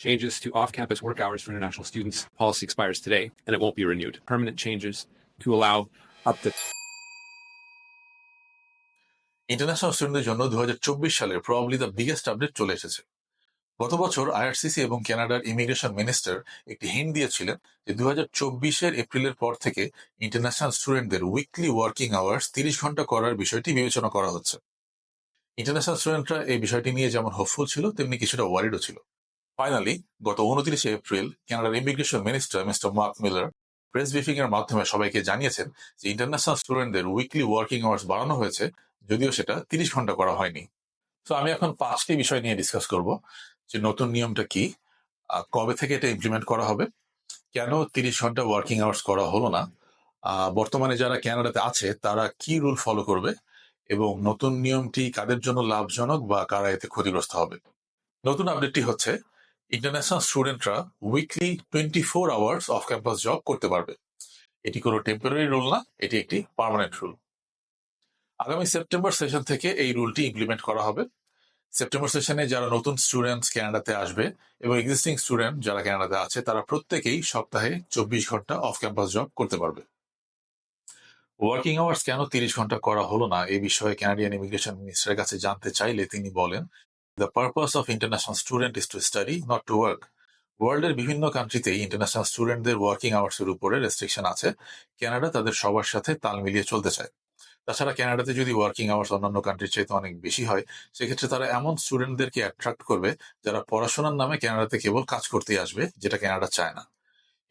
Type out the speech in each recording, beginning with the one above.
Changes to off-campus work hours for international students policy expires today, and it won't be renewed. Permanent changes to allow up to international স্টুডেন্টদের জন্য 2024 সালের probably the biggest update চলে এসেছে। গত বছর IRCC এবং কানাডার immigration minister একটি হিন্ট দিয়েছিলেন যে 2024 এপ্রিলের পর থেকে ইন্টারন্যাশনাল স্টুডেন্টদের উইকলি ওয়ার্কিং আওয়ার্স 30 ঘন্টা করার বিষয়টি বিবেচনা করা হচ্ছে। ইন্টারন্যাশনাল স্টুডেন্টরা এই বিষয়টি নিয়ে যেমন হোপফুল ছিল তেমনি কিছুটা ওয়ারিডও ছিল। ফাইনালি গত 29 এপ্রিল কানাডার immigration minister mister mark Miller press briefing এর মাধ্যমে সবাইকে জানিয়েছেন যে ইন্টারন্যাশনাল স্টুডেন্টদের উইকলি ওয়ার্কিং আওয়ার্স বাড়ানো হয়েছে, যদিও সেটা 30 ঘন্টা করা হয়নি। তো আমি এখন 5টি বিষয় নিয়ে ডিসকাস করব যে নতুন নিয়মটা কি, কবে থেকে এটা ইমপ্লিমেন্ট করা হবে, কেন 30 ঘন্টা ওয়ার্কিং আওয়ার্স করা হলো না, বর্তমানে যারা কানাডাতে আছে তারা কি রুল ফলো করবে এবং নতুন নিয়মটি কাদের জন্য লাভজনক বা কারা এতে ক্ষতিগ্রস্ত হবে। নতুন আপডেটটি হচ্ছে ইন্টারন্যাশনাল স্টুডেন্টরা weekly 24 hours of campus job করতে পারবে। এটি কোনো টেম্পোরারি রুল না, এটি একটি পার্মানেন্ট রুল। আগামী সেপ্টেম্বর সেশন থেকে এই রুলটি ইমপ্লিমেন্ট করা হবে। সেপ্টেম্বর সেশনে যারা নতুন স্টুডেন্টস কানাডাতে আসবে এবং এক্সিস্টিং স্টুডেন্ট যারা কানাডাতে আছে তারা প্রত্যেকেই সপ্তাহে 24 ঘন্টা অফ ক্যাম্পাস জব করতে পারবে। ওয়ার্কিং আওয়ার্স কেন 30 ঘন্টা করা হলো না এই বিষয়ে কানাডিয়ান ইমিগ্রেশন মিনিস্টারের কাছে জানতে চাইলে তিনি বলেন, the purpose of international student is to study, not to work. ওয়ার্ল্ডের বিভিন্ন কান্ট্রিতেই ইন্টারন্যাশনাল স্টুডেন্টদের ওয়ার্কিং আওয়ার্সের উপরে রেস্ট্রিকশন আছে। কানাডা তাদের সবার সাথে তাল মিলিয়ে চলতে চায়। তাছাড়া কানাডাতে যদি ওয়ার্কিং আওয়ার্স অন্যান্য কান্ট্রির চাইতে অনেক বেশি হয়, সেক্ষেত্রে তারা এমন স্টুডেন্টদেরকে অ্যাট্রাক্ট করবে যারা পড়াশোনার নামে কানাডাতে কেবল কাজ করতেই আসবে, যেটা কানাডা চায় না।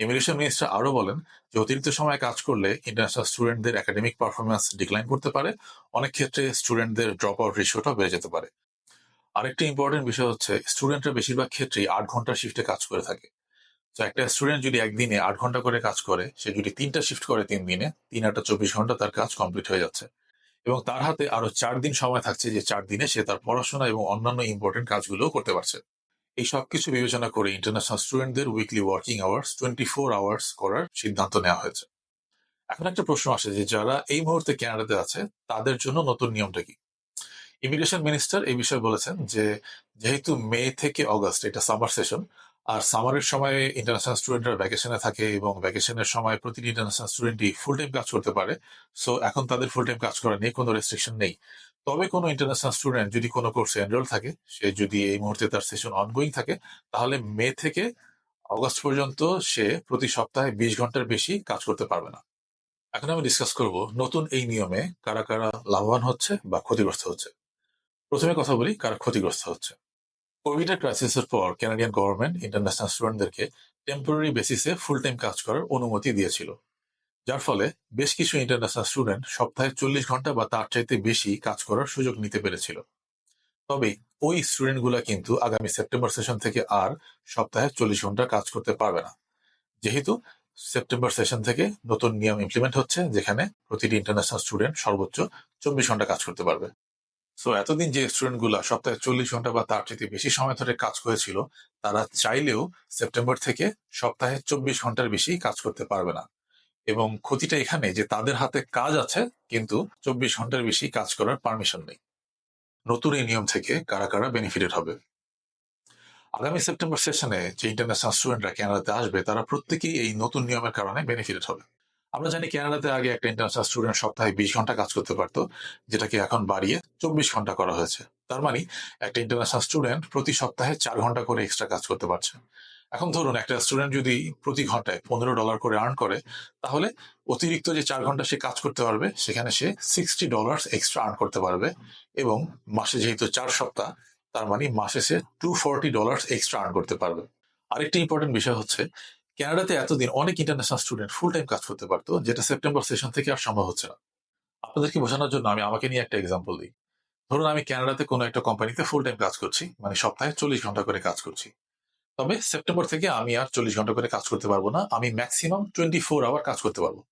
ইমিগ্রেশন মিনিস্টার আরও বলেন যে অতিরিক্ত সময় কাজ করলে ইন্টারন্যাশনাল স্টুডেন্টদের একাডেমিক পারফরমেন্স ডিক্লাইন করতে পারে, অনেক ক্ষেত্রে স্টুডেন্টদের ড্রপ আউট রেশিওটা বেড়ে যেতে পারে। আরেকটি ইম্পর্টেন্ট বিষয় হচ্ছে স্টুডেন্টরা বেশিরভাগ ক্ষেত্রেই 8 ঘন্টার শিফটে কাজ করে থাকে। তো একটা স্টুডেন্ট যদি একদিনে 8 ঘন্টা করে কাজ করে, সে যদি 3টা শিফট করে 3 দিনে, 3 8 24 ঘন্টা তার কাজ কমপ্লিট হয়ে যাচ্ছে এবং তার হাতে আরো 4 দিন সময় থাকছে, যে 4 দিনে সে তার পড়াশোনা এবং অন্যান্য ইম্পর্টেন্ট কাজগুলোও করতে পারছে। এই সবকিছু বিবেচনা করে ইন্টারন্যাশনাল স্টুডেন্টদের উইকলি ওয়ার্কিং আওয়ার্স 24 আওয়ার্স করার সিদ্ধান্ত নেওয়া হয়েছে। এখন একটা প্রশ্ন আসে যে যারা এই মুহূর্তে কানাডাতে আছে তাদের জন্য নতুন নিয়মটা কি। ইমিগ্রেশন মিনিস্টার এই বিষয়ে বলেছেন যে যেহেতু মে থেকে অগস্ট এটা সামার সেশন, আর সামারের সময় ইন্টারন্যাশনাল স্টুডেন্টরা ভ্যাকেশনে থাকে এবং ভ্যাকেশনের সময় প্রতিটি ইন্টারন্যাশনাল স্টুডেন্টই ফুল টাইম কাজ করতে পারে। সো এখন তাদের ফুল টাইম কাজ করা নিয়ে কোনো রেস্ট্রিকশন নেই। তবে কোনো ইন্টারন্যাশনাল স্টুডেন্ট যদি কোনো কোর্সে এনরোল থাকে, সে যদি এই মুহূর্তে তার সেশন অনগোয়িং থাকে, তাহলে মে থেকে অগস্ট পর্যন্ত সে প্রতি সপ্তাহে 20 ঘন্টার বেশি কাজ করতে পারবে না। এখন আমি ডিসকাস করব নতুন এই নিয়মে কারা কারা লাভবান হচ্ছে বা ক্ষতিগ্রস্ত হচ্ছে। প্রথমে কথা বলি কারা ক্ষতিগ্রস্ত হচ্ছে। কোভিড এর ক্রাইসিসের পর কানাডিয়ান গভর্নমেন্ট ইন্টারন্যাশনাল স্টুডেন্টদেরকে টেম্পোরারি বেসিসে ফুল টাইম কাজ করার অনুমতি দিয়েছিল, যার ফলে বেশ কিছু ইন্টারন্যাশনাল স্টুডেন্ট সপ্তাহে 40 ঘন্টা বা তার চাইতে বেশি কাজ করার সুযোগ নিতে পেরেছিল। তবে ওই স্টুডেন্টগুলা কিন্তু আগামী সেপ্টেম্বর সেশন থেকে আর সপ্তাহে 40 ঘন্টা কাজ করতে পারবে না, যেহেতু সেপ্টেম্বর সেশন থেকে নতুন নিয়ম ইমপ্লিমেন্ট হচ্ছে, যেখানে প্রতিটি ইন্টারন্যাশনাল স্টুডেন্ট সর্বোচ্চ 24 ঘন্টা কাজ করতে পারবে। সো এতদিন যে স্টুডেন্ট গুলা সপ্তাহে 40 ঘন্টা বা তার চেয়ে বেশি সময় ধরে কাজ করেছিল, তারা চাইলেও সেপ্টেম্বর থেকে সপ্তাহে 24 ঘন্টার বেশি কাজ করতে পারবে না। এবং ক্ষতিটা এখানে যে তাদের হাতে কাজ আছে কিন্তু 24 ঘন্টার বেশি কাজ করার পারমিশন নেই। নতুন এই নিয়ম থেকে কারা কারা বেনিফিটেড হবে। আগামী সেপ্টেম্বর সেশনে যে ইন্টারন্যাশনাল স্টুডেন্টরা কানাডাতে আসবে তারা প্রত্যেকেই এই নতুন নিয়মের কারণে বেনিফিটেড হবে। আমরা জানি কানাডাতে আগে একটা ইন্টারন্যাশনাল স্টুডেন্ট সপ্তাহে 20 ঘন্টা কাজ করতে পারতো, যেটাকে এখন বাড়িয়ে 24 ঘন্টা করা হয়েছে। তার মানে একটা ইন্টারন্যাশনাল স্টুডেন্ট প্রতি সপ্তাহে 4 ঘন্টা করে এক্সট্রা কাজ করতে পারছে। এখন ধরুন একটা স্টুডেন্ট যদি প্রতি ঘন্টায় $15 করে আর্ন করে, তাহলে অতিরিক্ত যে 4 ঘন্টা সে কাজ করতে পারবে সেখানে সে $60 এক্সট্রা আর্ন করতে পারবে, এবং মাসে যেহেতু 4 সপ্তাহ, তার মানে মাসে সে $240 এক্সট্রা আর্ন করতে পারবে। আরেকটি ইম্পর্টেন্ট বিষয় হচ্ছে কানাডাতে এতদিন অনেক ইন্টারন্যাশনাল স্টুডেন্ট ফুল টাইম কাজ করতে পারতো, যেটা সেপ্টেম্বর সেশন থেকে আর সম্ভব হচ্ছে না। আপনাদেরকে বোঝানোর জন্য আমি আমাকে নিয়ে একটা এক্সাম্পল দিই। ধরুন আমি কানাডাতে কোনো একটা কোম্পানিতে ফুল টাইম কাজ করছি, মানে সপ্তাহে 40 ঘন্টা করে কাজ করছি। তবে সেপ্টেম্বর থেকে আমি আর 40 ঘন্টা করে কাজ করতে পারবো না, আমি ম্যাক্সিমাম 24 আওয়ার কাজ করতে পারবো।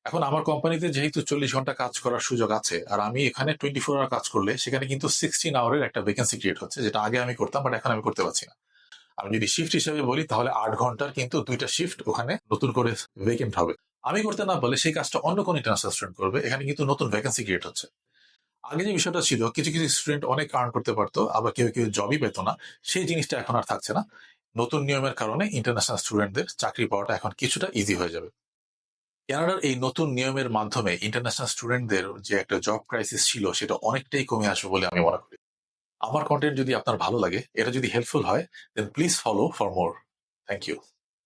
এখন আমার কোম্পানিতে যেহেতু 40 ঘন্টা কাজ করার সুযোগ আছে, আর আমি এখানে 24 আওয়ার কাজ করলে সেখানে কিন্তু 16 আওয়ারের একটা ভ্যাকেন্সি ক্রিয়েট হচ্ছে, যেটা আগে আমি করতাম বাট এখন আমি করতে পারছি না। আমি যদি শিফট হিসেবে বলি তাহলে 8 ঘন্টার কিন্তু 2টা শিফট ওখানে নতুন করে ভেকেন্ট হবে। আমি করতে না পারলে সেই কাজটা অন্য কোন ইন্টারন্যাশনাল স্টুডেন্ট করবে, এখানে কিন্তু নতুন ভ্যাকেন্সি ক্রিয়েট হচ্ছে। আগে যে বিষয়টা ছিল কিছু কিছু স্টুডেন্ট অনেক আর্ন করতে পারতো, আবার কেউ কেউ জবই পেতো না, সেই জিনিসটা এখন আর থাকছে না। নতুন নিয়মের কারণে ইন্টারন্যাশনাল স্টুডেন্টদের চাকরি পাওয়াটা এখন কিছুটা ইজি হয়ে যাবে। কানাডার এই নতুন নিয়মের মাধ্যমে ইন্টারন্যাশনাল স্টুডেন্টদের যে একটা জব ক্রাইসিস ছিল সেটা অনেকটাই কমে আসবে বলে আমি মনে করি। আমার কন্টেন্ট যদি আপনার ভালো লাগে, এটা যদি হেল্পফুল হয়, then please follow for more. Thank you.